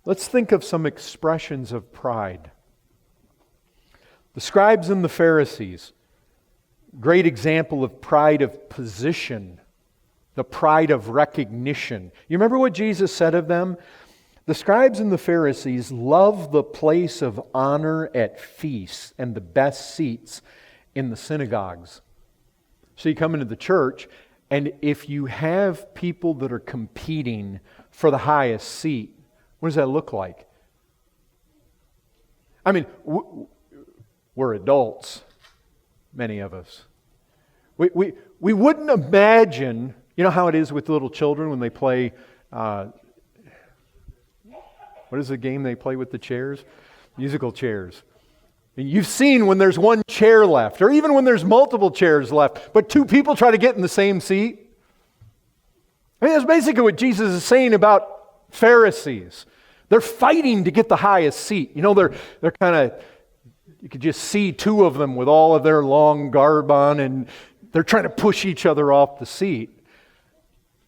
Let's think of some expressions of pride. The scribes and the Pharisees, great example of pride of position, the pride of recognition. You remember what Jesus said of them? The scribes and the Pharisees love the place of honor at feasts and the best seats in the synagogues. So you come into the church, and if you have people that are competing for the highest seat, what does that look like? I mean, we're adults, many of us. We wouldn't imagine, you know how it is with little children when they play, what is the game they play with the chairs? Musical chairs. You've seen when there's one chair left, or even when there's multiple chairs left, but two people try to get in the same seat. I mean, that's basically what Jesus is saying about Pharisees. They're fighting to get the highest seat. You know, they're kind of, you could just see two of them with all of their long garb on, and they're trying to push each other off the seat.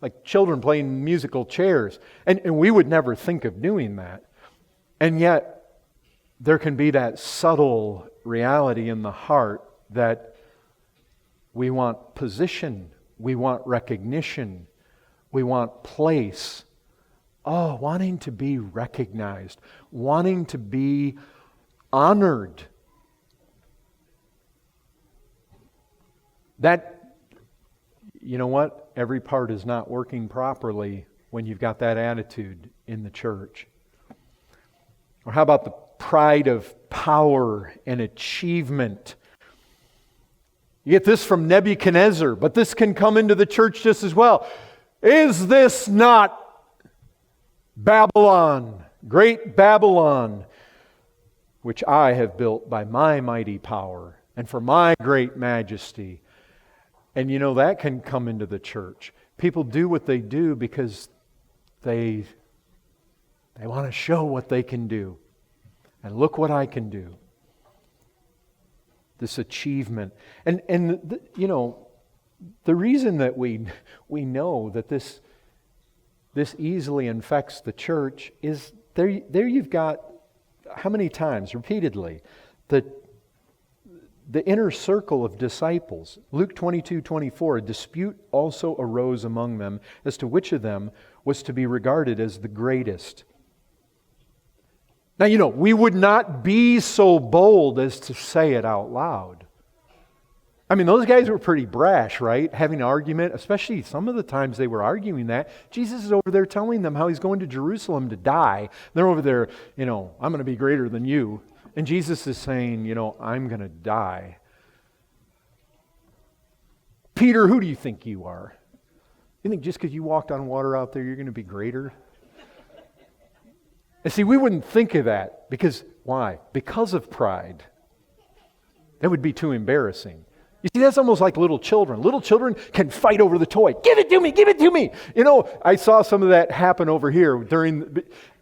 Like children playing musical chairs. And we would never think of doing that. And yet, there can be that subtle reality in the heart that we want position, we want recognition, we want place. Oh, wanting to be recognized, wanting to be honored. That, you know what? Every part is not working properly when you've got that attitude in the church. Or how about the pride of power and achievement? You get this from Nebuchadnezzar, but this can come into the church just as well. Is this not Babylon, great Babylon, which I have built by my mighty power and for my great majesty? And you know, that can come into the church. People do what they do because they want to show what they can do. And look what I can do. This achievement. And you know, the reason that we know that this easily infects the church is there you've got, how many times, repeatedly, the inner circle of disciples. Luke 22:24, a dispute also arose among them as to which of them was to be regarded as the greatest. Now, you know, we would not be so bold as to say it out loud. I mean, those guys were pretty brash, right? Having an argument, especially some of the times they were arguing that. Jesus is over there telling them how He's going to Jerusalem to die. They're over there, you know, I'm going to be greater than you. And Jesus is saying, you know, I'm going to die. Peter, who do you think you are? You think just because you walked on water out there, you're going to be greater? And see, we wouldn't think of that because, why? Because of pride. That would be too embarrassing. You see, that's almost like little children. Little children can fight over the toy. Give it to me, give it to me. You know, I saw some of that happen over here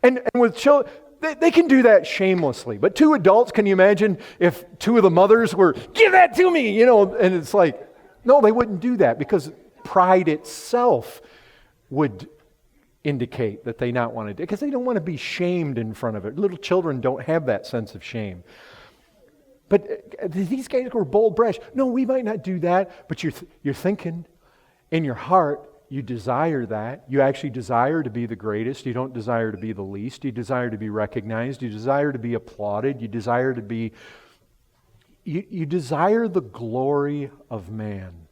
and with children, they can do that shamelessly. But two adults, can you imagine if two of the mothers were, give that to me, you know, and it's like, no, they wouldn't do that because pride itself would indicate that they not want to do, because they don't want to be shamed in front of it. Little children don't have that sense of shame. But these guys were bold, brash. No, we might not do that, but you're thinking in your heart, you desire that. You actually desire to be the greatest. You don't desire to be the least. You desire to be recognized. You desire to be applauded. You desire to be, you desire the glory of man.